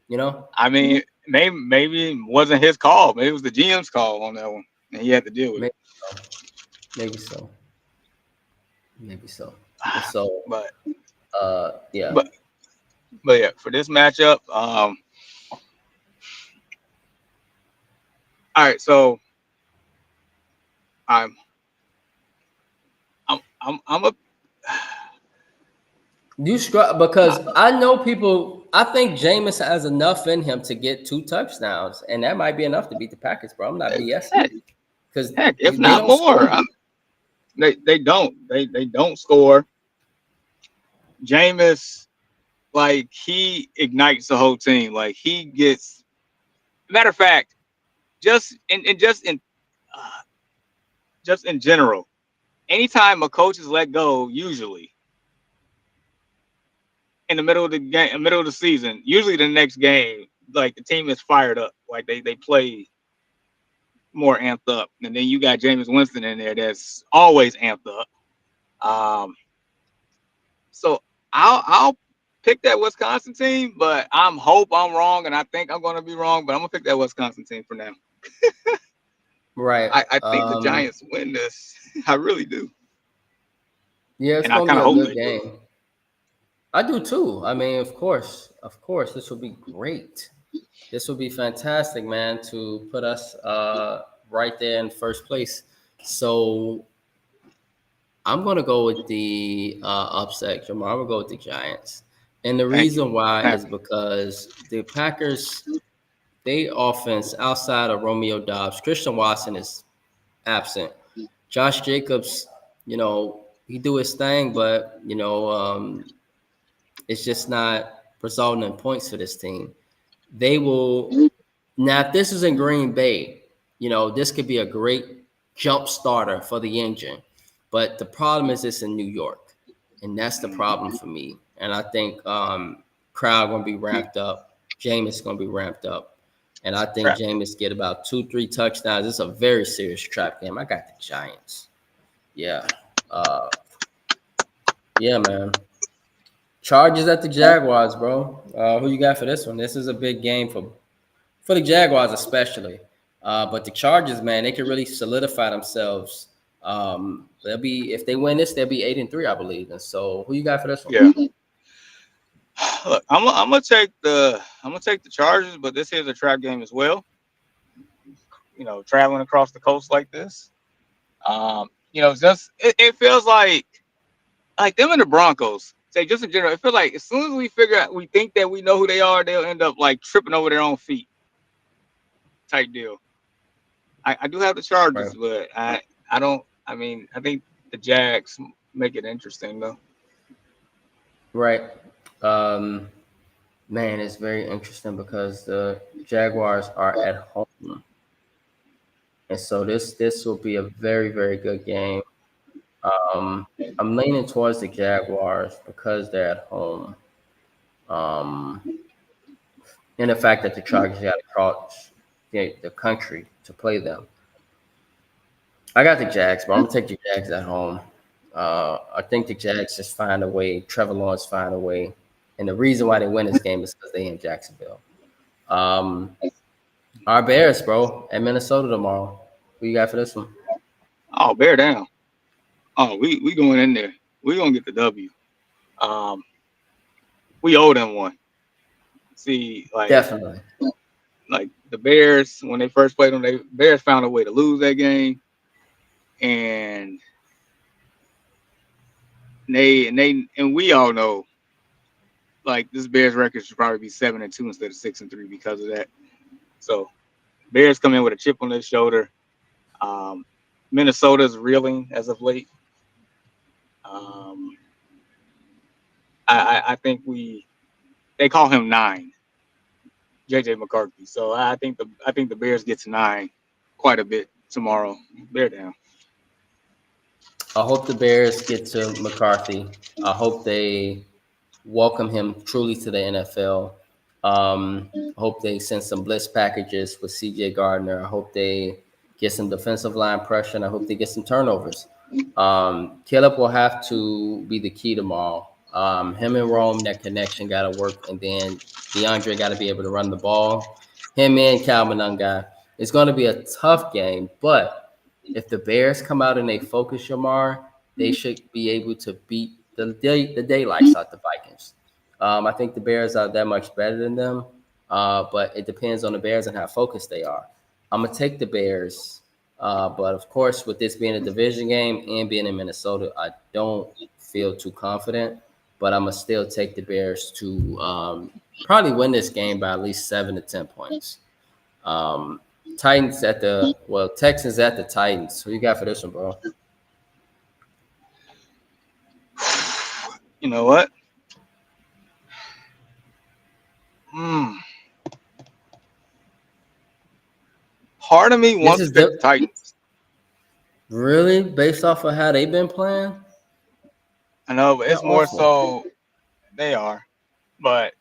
A: You know,
B: I mean, maybe it wasn't his call. Maybe it was the GM's call on that one, and he had to deal with it.
A: maybe so. Maybe so. Maybe so. And so,
B: But
A: yeah.
B: but but yeah, for this matchup, all right. So I'm I'm a
A: You struggle because I know people. I think Jameis has enough in him to get 2 touchdowns, and that might be enough to beat the Packers, bro. I'm not BSing
B: heck,
A: because
B: heck, if
A: they
B: not
A: don't
B: more.
A: score.
B: They don't score. Jameis, like he ignites the whole team. Like he gets. Matter of fact, just in uh, just in general, anytime a coach is let go, usually in the middle of the game, middle of the season, usually the next game, like the team is fired up, like they play more amped up, and then you got Jameis Winston in there that's always amped up. Um, so I'll pick that Wisconsin team, but I'm wrong, and I think I'm going to be wrong, but I'm gonna pick that Wisconsin team for now.
A: Right.
B: I think the Giants win this. I really do,
A: Yeah, it's
B: and I
A: gonna be
B: kind of
A: a
B: hope
A: good
B: they do.
A: game. I do too. I mean, of course, this will be great. This will be fantastic, man, to put us right there in first place. So I'm gonna go with the upset, Jamar. I'm gonna go with the Giants, and the
B: Thank you.
A: reason why is
B: Happy.
A: because the Packers, they offense outside of Romeo Dobbs, Christian Watson is absent. Josh Jacobs, he do his thing, but it's just not resulting in points for this team. They will now. If this is in Green Bay, this could be a great jump starter for the engine. But the problem is it's in New York, and that's the problem
B: Mhm.
A: for me. And I think crowd gonna be ramped up. Jameis gonna be ramped up, and I think
B: Trap.
A: Jameis get about 2, 3 touchdowns. It's a very serious trap game. I got the Giants. Yeah, uh, yeah, man. Charges at the Jaguars, bro. Who you got for this one? This is a big game for the Jaguars, especially. But the Chargers, man, they could really solidify themselves. They'll be if they win this, they'll be 8-3, I believe. And so, who you got for this one?
B: Yeah. Look, I'm gonna take the Chargers, but this is a trap game as well. Traveling across the coast like this. Just it feels like them and the Broncos. Say just in general, it feels like as soon as we figure out, we think that we know who they are, they'll end up like tripping over their own feet, type deal. I do have the
A: Right.
B: Chargers, but I don't. I mean, I think the Jags make it interesting though.
A: Right. Um, Man, it's very interesting because the Jaguars are at home. And so this will be a very, very good game. Um, I'm leaning towards the Jaguars because they're at home. Um, and the fact that the Chargers got to cross the country to play them. I got the Jags, but I'm gonna take the Jags at home. I think the Jags just find a way. Trevor Lawrence find a way, and the reason why they win this game is because they in Jacksonville. Um, our Bears, bro, at Minnesota tomorrow. Who you got for this one?
B: Oh, bear down. Oh, we going in there. We gonna get the W. Um, we owe them one. See,
A: Definitely.
B: like the Bears when they first played them, they Bears found a way to lose that game, and and we all know like this Bears record should probably be 7-2 instead of 6-3 because of that. So Bears come in with a chip on their shoulder. Um, Minnesota's reeling as of late. Um, I think they call him nine, JJ McCarthy. So I think the Bears gets nine quite a bit tomorrow. Bear down.
A: I hope the Bears get to McCarthy. I hope they welcome him truly to the NFL. I hope they send some blitz packages with CJ Gardner. I hope they get some defensive line pressure, and I hope they get some turnovers. Caleb will have to be the key tomorrow. Him and Rome, that connection got to work, and then DeAndre got to be able to run the ball. Him and Calvin Unguy. It's going to be a tough game, but if the Bears come out and they focus Shamar, they should be able to beat the daylights out the Vikings. I think the Bears are that much better than them, but it depends on the Bears and how focused they are. I'm gonna take the Bears, but of course, with this being a division game and being in Minnesota, I don't feel too confident. But I'm gonna still take the Bears to probably win this game by at least 7 to 10 points. Um, Texans at the Titans. Who you got for this one, bro?
B: You know what? Hmm. Part of me
A: This
B: wants to
A: is
B: pick the Titans.
A: Really? Based off of how they've been playing?
B: I know, but
A: They're
B: it's more
A: awful.
B: so they are. But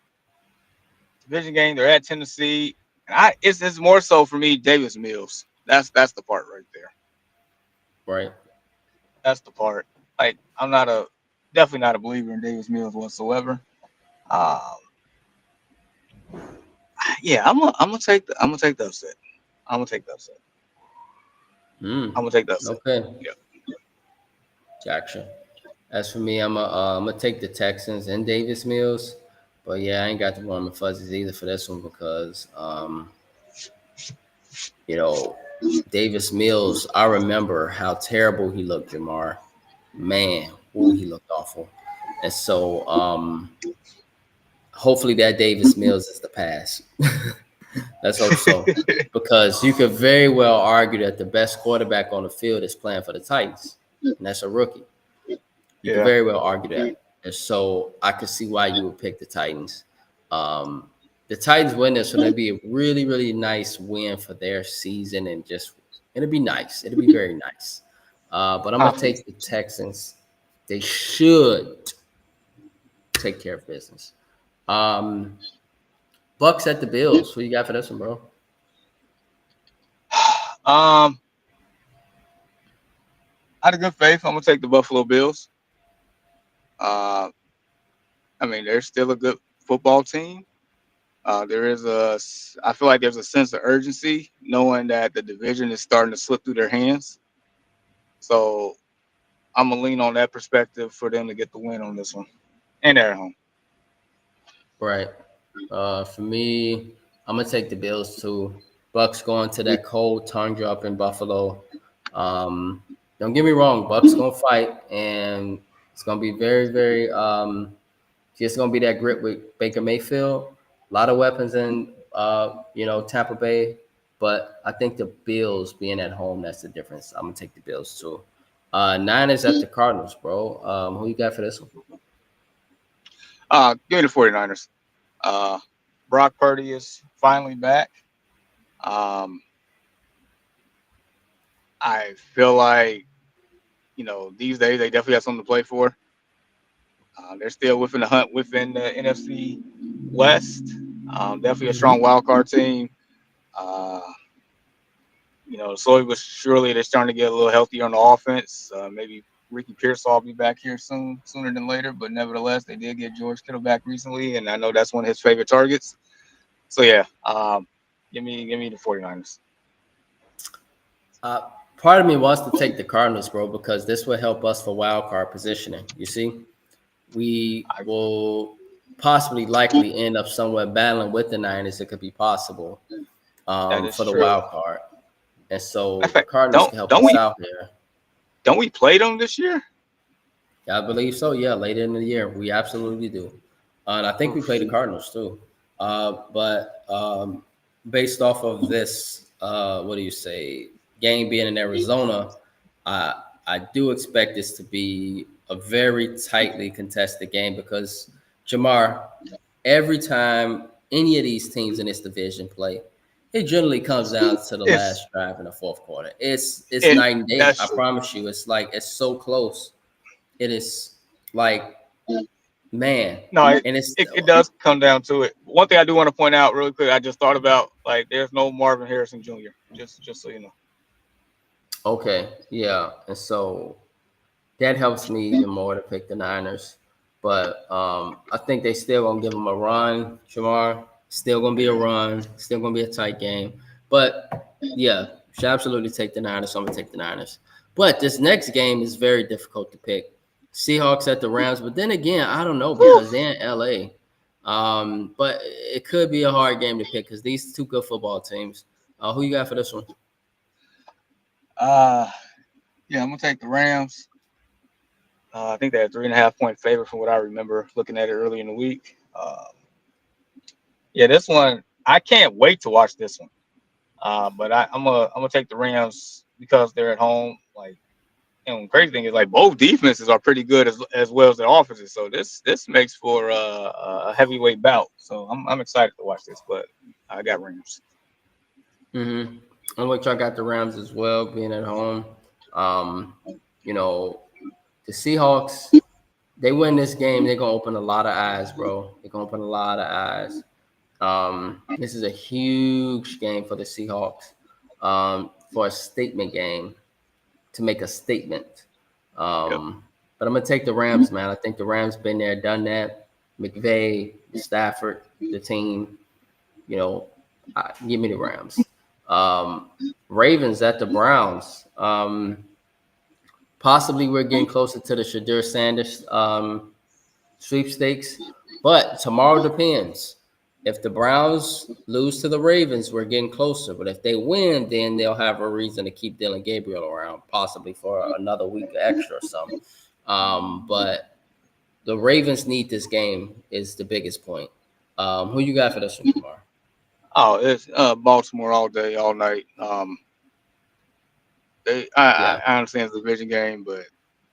B: division game, they're at Tennessee. And it's more so for me, Davis Mills. That's the part right there.
A: Right.
B: That's the part. Like I'm not a definitely not a believer in Davis Mills whatsoever. Um, yeah, I'm gonna take the upset. I'm gonna take the upset. I'm
A: Mm.
B: gonna take the upset.
A: Okay.
B: Yeah.
A: Gotcha. As for me, I'm gonna take the Texans and Davis Mills, but yeah, I ain't got the warm and fuzzies either for this one because you know Davis Mills. I remember how terrible he looked, Jamar. Man, oh, he looked awful. And so hopefully that Davis Mills is the pass. Let's hope so. Because you could very well argue that the best quarterback on the field is playing for the Titans, and that's a rookie. You could
B: Yeah.
A: very well argue that. And so I could see why you would pick the Titans. Um, the Titans win this, so that'd be a really, really nice win for their season, and just it'll be nice. It'll be very nice. But I'm
B: Huh.
A: gonna take the Texans. They should take care of business. Um, Bucks at the Bills. What you got for this one, bro?
B: Um, out of good faith, I'm gonna take the Buffalo Bills. Uh, I mean, they're still a good football team. I feel like there's a sense of urgency knowing that the division is starting to slip through their hands. So I'm gonna lean on that perspective for them to get the win on this one, and they're at home.
A: Right. For me, I'm gonna take the Bills too. Bucks going to that cold tundra up in Buffalo. Don't get me wrong, Bucks gonna fight, and it's gonna be very, very. It's gonna be that grit with Baker Mayfield. A lot of weapons in, Tampa Bay, but I think the Bills being at home, that's the difference. I'm gonna take the Bills too. Niners at the Cardinals, bro. Who you got for this one?
B: Give me the 49ers. Uh, Brock Purdy is finally back. Um, I feel like these days they definitely have something to play for. They're still within the hunt within the NFC West. Definitely a strong wild card team. Uh, slowly but surely they're starting to get a little healthier on the offense. Maybe Ricky Pearsall will be back here sooner than later. But nevertheless, they did get George Kittle back recently, and I know that's one of his favorite targets. So yeah, give me the 49ers.
A: Uh, Part of me wants to take the Cardinals, bro, because this will help us for wild card positioning. You see, we
B: I,
A: will possibly likely end up somewhere battling with the Niners. It could be possible
B: that is
A: for the
B: true.
A: wild card, and
B: In
A: so the
B: fact,
A: Cardinals
B: don't
A: can help
B: don't
A: us
B: we
A: out here.
B: don't we play them this year?
A: Yeah, I believe so. Yeah, later in the year, we absolutely do. And I think we play
B: Oof.
A: the Cardinals too. But based off of this, what do you say, game being in Arizona, I do expect this to be a very tightly contested game because Jamar, every time any of these teams in this division play, it generally comes down to the
B: It's
A: last drive in the fourth quarter. It's
B: it
A: night and day.
B: that's
A: I
B: true.
A: promise you. It's like it's so close. It is like, man,
B: No,
A: and it's
B: it does come down to it. One thing I do want to point out really quick, I just thought about like there's no Marvin Harrison Jr. Just so you know.
A: okay, yeah, and so that helps me even more to pick the Niners. But I think they still gonna give them a run, Shamar. Still gonna be a run. Still gonna be a tight game. But yeah, should absolutely take the Niners. So I'm gonna take the Niners. But this next game is very difficult to pick. Seahawks at the Rams, but then again, I don't know
B: Whew.
A: because they're in LA. But it could be a hard game to pick because these two good football teams. Who you got for this one?
B: Uh, yeah, I'm gonna take the Rams. I think they're a 3.5 point favorite from what I remember looking at it early in the week. Yeah, this one I can't wait to watch this one. But I'm gonna take the Rams because they're at home. Like, and the crazy thing is like both defenses are pretty good as well as their offenses. So this makes for a heavyweight bout. So I'm excited to watch this. But I got Rams.
A: Mm-hmm. I'm which I got the Rams as well, being at home. Um, you know, the Seahawks, they win this game, they're gonna open a lot of eyes, bro. They're gonna open a lot of eyes. This is a huge game for the Seahawks, for a statement game to make a statement.
B: Yep.
A: But I'm gonna take the Rams, man. I think the Rams been there, done that. McVay, Stafford, the team. You know, give me the Rams. Um, Ravens at the Browns. Possibly we're getting closer to the Shadur Sanders sweepstakes, but tomorrow depends. If the Browns lose to the Ravens, we're getting closer. But if they win, then they'll have a reason to keep Dylan Gabriel around, possibly for another week extra or something. But the Ravens need this game is the biggest point. Who you got for this one, Kamar?
B: Oh, it's Baltimore all day, all night.
A: Yeah,
B: I understand it's a division game, but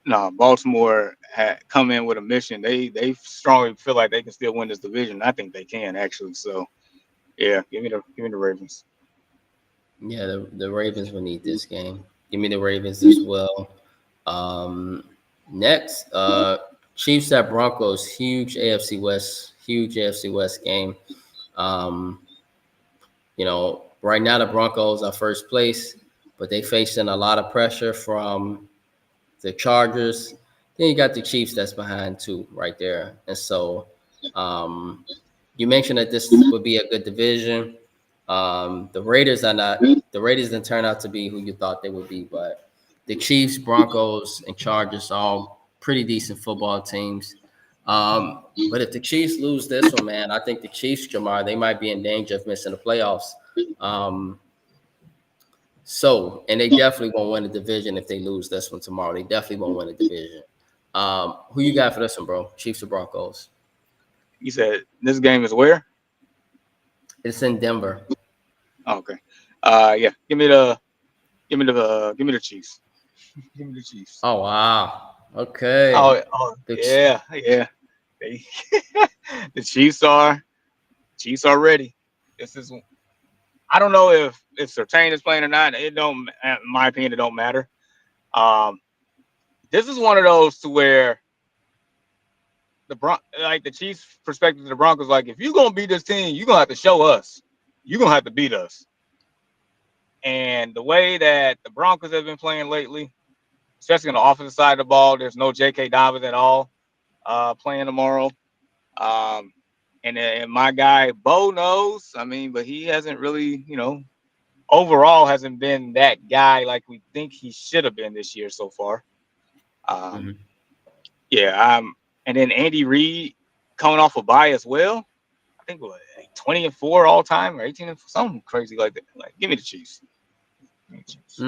B: no, Baltimore had come in with a mission. They strongly feel like they can still win this division. I think they can actually. So yeah, give me the Ravens.
A: yeah. The Ravens will need this game. Give me the Ravens as well. Um, Next, Chiefs at Broncos. Huge AFC West game. Um, right now the Broncos are first place, but they facing a lot of pressure from the Chargers. Then you got the Chiefs that's behind too, right there. And so, um, you mentioned that this would be a good division. The Raiders are not. The Raiders didn't turn out to be who you thought they would be, but the Chiefs, Broncos, and Chargers are all pretty decent football teams. But if the Chiefs lose this one, man, I think the Chiefs, Jamar, they might be in danger of missing the playoffs. Um, and they definitely won't win the division if they lose this one tomorrow. They definitely won't win the division. Who you got for this one, bro? Chiefs or Broncos?
B: You said this game is where?
A: It's in Denver.
B: Oh, okay. Yeah. Give me the Chiefs. Give me the Chiefs.
A: Oh wow. Okay.
B: Oh
A: The
B: yeah, yeah. They, the Chiefs are ready. This is I don't know if Surtain is playing or not. It don't, in my opinion, it don't matter. Um, this is one of those to where like the Chiefs' perspective to the Broncos, like if you're gonna beat this team, you're gonna have to show us. You're gonna have to beat us. And the way that the Broncos have been playing lately, especially on the offensive side of the ball, there's no J.K. Dobbins at all playing tomorrow. Um, and my guy Bo knows. I mean, but he hasn't really, overall hasn't been that guy like we think he should have been this year so far. Um,
A: Mhm.
B: yeah, and then Andy Reid coming off a bye as well. I think what, like 20-4 all time or 18 and something crazy like that. Like, give me the Chiefs. Give me the Chiefs.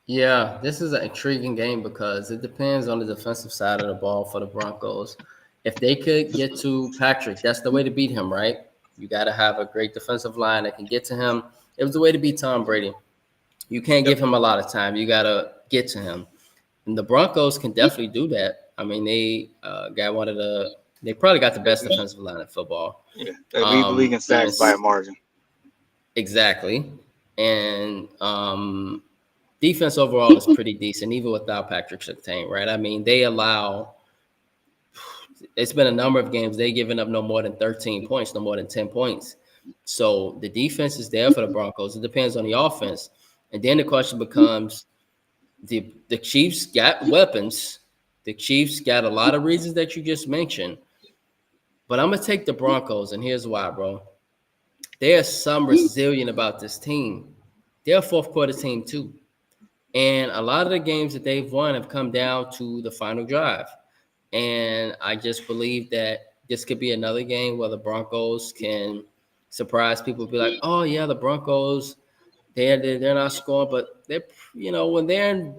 A: Yeah, this is an intriguing game because it depends on the defensive side of the ball for the Broncos. If they could get to Patrick, that's the way to beat him, right? You got to have a great defensive line that can get to him. It was the way to beat Tom Brady. You can't
B: Yep.
A: give him a lot of time. You got to get to him. And the Broncos can definitely do that. I mean, they probably got the best defensive line in football.
B: Yeah, they lead the league in sacks by a margin.
A: Exactly. And defense overall is pretty decent, even without Patrick Surtain, right? I mean, it's been a number of games, they've given up no more than 13 points, no more than 10 points. So the defense is there for the Broncos. It depends on the offense. And then the question becomes the Chiefs got weapons. The Chiefs got a lot of reasons that you just mentioned. But I'm going to take the Broncos, and here's why, bro. There's some resilient about this team. They're a fourth quarter team, too. And a lot of the games that they've won have come down to the final drive. And I just believe that this could be another game where the Broncos can surprise people, be like, oh, yeah, the Broncos, they're not scoring, but they're, when they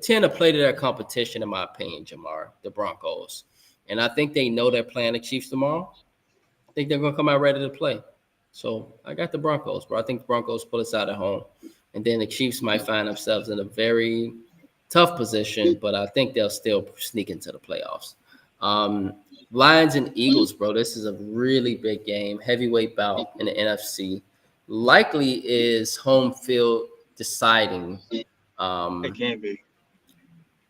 A: tend to play to their competition, in my opinion, Jamar, the Broncos. And I think they know they're playing the Chiefs tomorrow. I think they're going to come out ready to play. So I got the Broncos, bro. I think the Broncos pull us out at home. And then the Chiefs might find themselves in a very tough position, but I think they'll still sneak into the playoffs. Um, Lions and Eagles, bro. This is a really big game, heavyweight bout in the NFC. Likely is home field deciding.
B: It can be.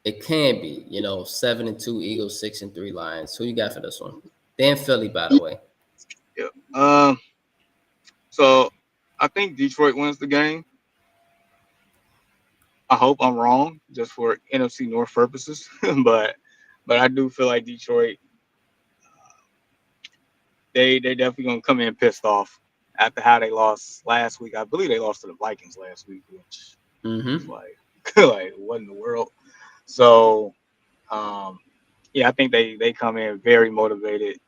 A: It can be, 7-2 Eagles, 6-3 Lions. Who you got for this one? Then Philly, by the way.
B: Yeah. So I think Detroit wins the game. I hope I'm wrong, just for NFC North purposes, but I do feel like Detroit, they definitely gonna come in pissed off after how they lost last week. I believe they lost to the Vikings last week, which was like like what in the world. So yeah, I think they come in very motivated.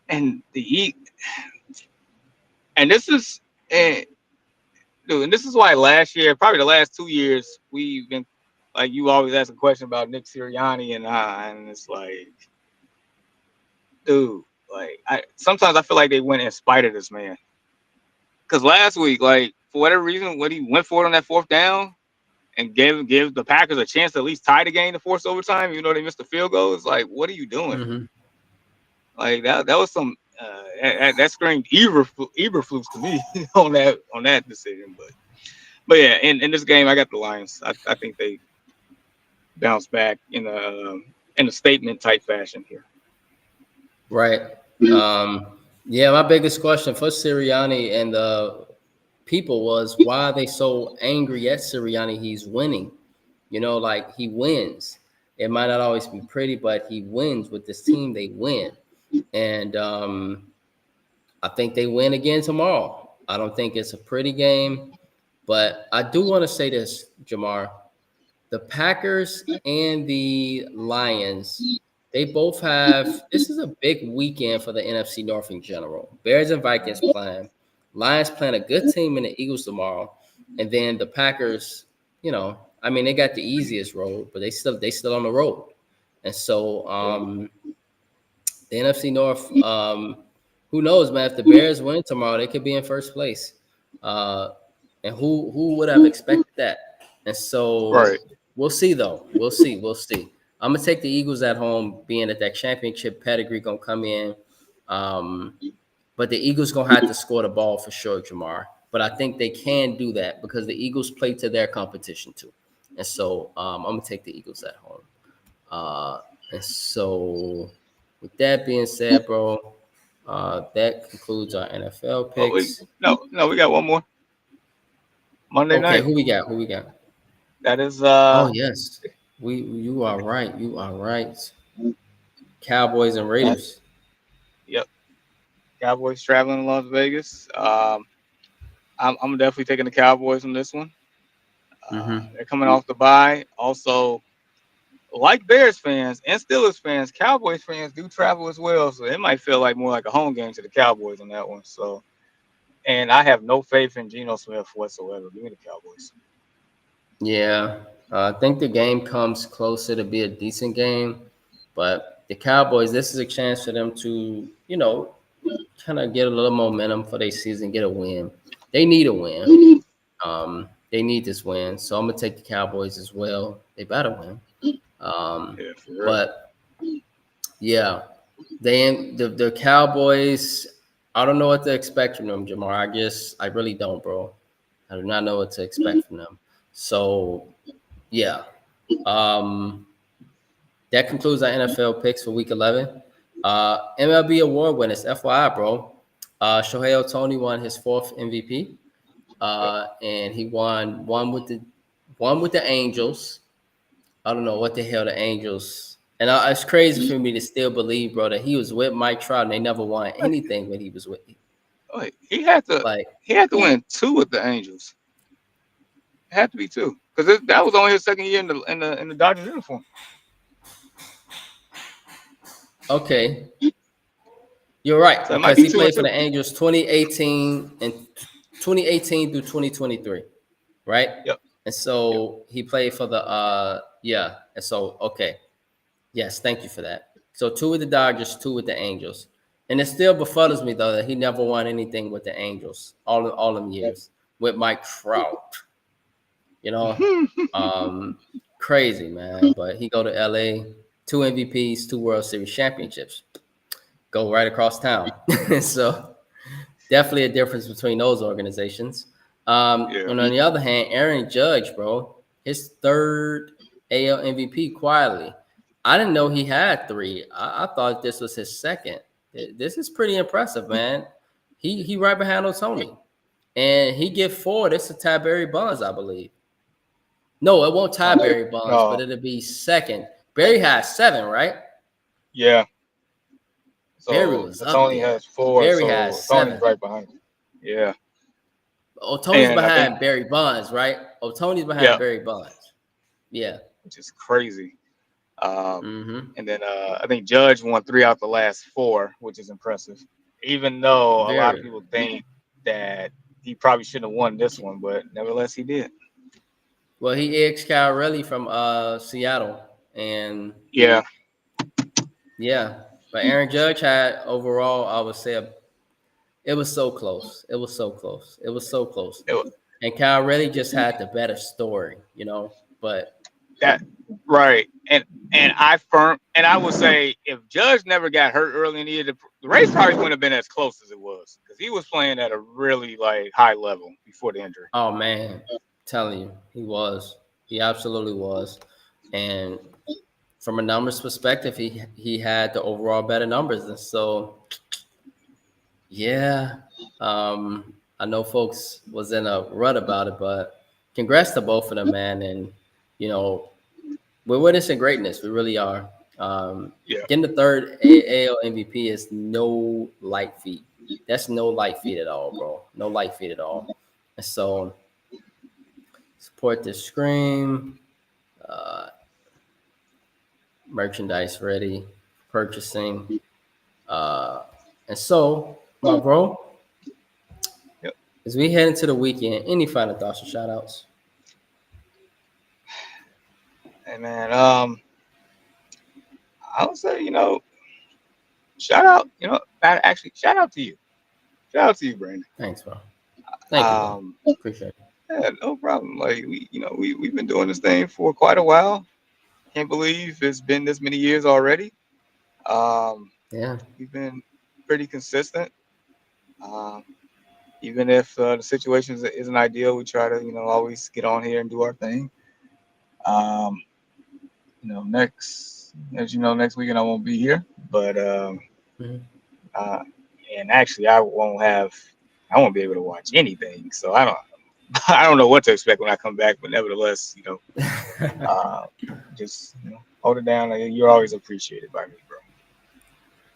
B: And and this is and dude, and this is why last year, probably the last 2 years, we've been like you always ask a question about Nick Sirianni and it's like, dude, like I sometimes I feel like they went in spite of this man. Because last week, like for whatever reason, when he went for it on that fourth down and give the Packers a chance to at least tie the game to force overtime, even though they missed the field goal, it's like, what are you doing? Like that was some that screamed Eberflus to me on that decision. But yeah, in this game, I got the Lions. I think they bounce back in a statement type fashion here.
A: Right. Yeah, my biggest question for Sirianni and the people was why are they so angry at Sirianni? He's winning. Like he wins. It might not always be pretty, but he wins with this team. They win. And I think they win again tomorrow. I don't think it's a pretty game, but I do want to say this, Jamar. The Packers and the Lions, they both have – this is a big weekend for the NFC North in general. Bears and Vikings playing. Lions playing a good team in the Eagles tomorrow. And then the Packers, they got the easiest road, but they still on the road. And so the NFC North, who knows, man? If the Bears win tomorrow, they could be in first place. And who would have expected that? And so
B: Right.
A: we'll see, though. We'll see. I'm gonna take the Eagles at home, being that championship pedigree gonna come in. But the Eagles gonna have to score the ball for sure, Jamar. But I think they can do that because the Eagles play to their competition too. And so I'm gonna take the Eagles at home. And so with that being said, bro, that concludes our NFL picks.
B: No, we got one more. Monday night.
A: Who we got?
B: That is
A: Oh yes. You are right. Cowboys and Raiders.
B: Yep. Cowboys traveling to Las Vegas. I'm definitely taking the Cowboys on this one. They're coming off the bye. Also, like Bears fans and Steelers fans, Cowboys fans do travel as well, so it might feel like more like a home game to the Cowboys on that one. So, and I have no faith in Geno Smith whatsoever. Give me the Cowboys.
A: Yeah, I think the game comes closer to be a decent game, but the Cowboys, this is a chance for them to, kind of get a little momentum for their season, get a win. They need a win. They need this win, so I'm gonna take the Cowboys as well. They better win. But yeah, the Cowboys. I don't know what to expect from them, Jamar. I really don't, bro. I do not know what to expect from them. So yeah, that concludes our NFL picks for Week 11. MLB award winners, FYI, bro. Shohei Ohtani won his 4th MVP, and he won one with the Angels. I don't know what the hell the Angels. And it's crazy for me to still believe, bro, that he was with Mike Trout and they never won anything when he was with him.
B: He had to win 2 with the Angels. It had to be 2 because that was only his second year in the Dodgers uniform.
A: Okay, you're right, so because he played for the Angels 2018 through 2023, right?
B: Yep.
A: And so he played for the And so yes, thank you for that. So 2 with the Dodgers, 2 with the Angels, and it still befuddles me though that he never won anything with the Angels all them years with Mike Trout. Crazy, man. But he go to LA, 2 MVPs, 2 World Series championships, go right across town. So definitely a difference between those organizations.
B: Yeah.
A: And on the other hand, Aaron Judge, bro, his third AL MVP quietly. I didn't know he had three. I thought this was his second. This is pretty impressive, man. He right behind Otoni. And he get four. This is tie Barry Bonds, I believe. No, it won't tie Barry Bonds, but
B: No.
A: it'll be second. Barry has seven, right?
B: Yeah.
A: Barry
B: So
A: was up
B: Tony
A: there.
B: has 4,
A: Barry
B: so
A: has
B: Tony's
A: seven.
B: right behind him. Yeah.
A: Tony's
B: And I think,
A: behind Barry Bonds, right? Tony's behind
B: yeah,
A: Barry Bonds. Yeah.
B: which is crazy.
A: Mm-hmm.
B: And then I think Judge won 3 out the last 4, which is impressive. Even though a lot of
A: Very.
B: people think that he probably shouldn't have won this one, but nevertheless he did.
A: Well, he ex Cal Raleigh from Seattle. And
B: Yeah.
A: yeah. But Aaron Judge had overall, I would say, it was so close. It was so close. It was so close.
B: It was-
A: And Cal Raleigh just had the better story, you know. But
B: that right. And I would say if Judge never got hurt early in the year, the race probably wouldn't have been as close as it was because he was playing at a really like high level before the injury.
A: oh man, telling you, he was. He absolutely was. And from a numbers perspective, he had the overall better numbers. And so yeah, I know folks was in a rut about it, but congrats to both of them, man. And you know, we're witnessing greatness. We really are.
B: Yeah.
A: Getting the third AL MVP is no light feat. That's no light feat at all, bro. No light feat at all. And so support the scream. Uh, Merchandise ready, purchasing. And so, my bro,
B: Yep.
A: as we head into the weekend, any final thoughts or shout outs?
B: Hey man, I would say, shout out, actually shout out to you. Shout out to you, Brandon.
A: Thanks, bro. Thank you, bro.
B: Um,
A: Appreciate it.
B: yeah, no problem. Like we've been doing this thing for quite a while. Can't believe it's been this many years already. Um,
A: Yeah.
B: we've been pretty consistent. Um, even if the situation isn't ideal, we try to, always get on here and do our thing. Um, next weekend I won't be here, but
A: Mhm.
B: uh, and actually I won't be able to watch anything. So I don't, I don't know what to expect when I come back. But nevertheless, just hold it down. Like, you're always appreciated by me, bro.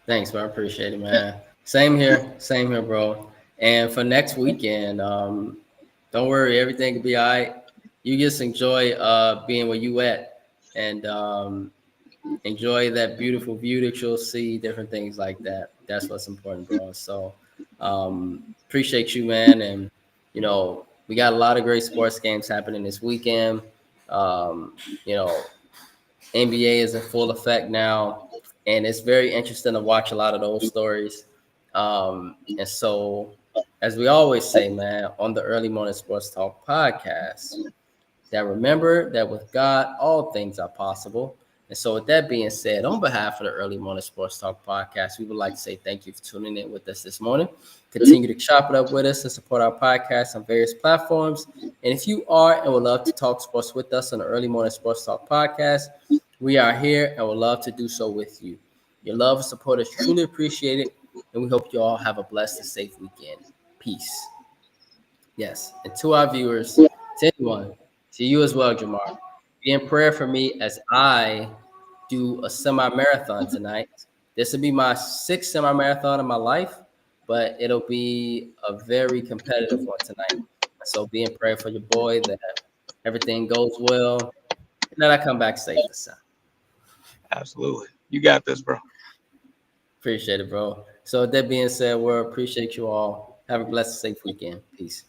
A: Thanks, bro. I appreciate it, man. Same here, bro. And for next weekend, don't worry, everything will be all right. You just enjoy being where you at, and enjoy that beautiful view that you'll see, different things like that. That's what's important, bro. So appreciate you, man. And we got a lot of great sports games happening this weekend. Um, you know, NBA is in full effect now, and it's very interesting to watch a lot of those stories. And so, as we always say, man, on the Early Morning Sports Talk podcast, that remember that with God, all things are possible. And so, with that being said, on behalf of the Early Morning Sports Talk podcast, we would like to say thank you for tuning in with us this morning. Continue to chop it up with us and support our podcast on various platforms. And if you are and would love to talk sports with us on the Early Morning Sports Talk podcast, we are here and would love to do so with you. Your love and support is truly appreciated, and we hope you all have a blessed and safe weekend. Peace. Yes. And to our viewers, to anyone, to you as well, Jamar, be in prayer for me as I do a semi-marathon tonight. This will be my sixth semi-marathon of my life, but it'll be a very competitive one tonight. So be in prayer for your boy that everything goes well and that I come back safe this time.
B: Absolutely, you got this, bro.
A: Appreciate it, bro. So with that being said, we appreciate you all. Have a blessed, safe weekend. Peace.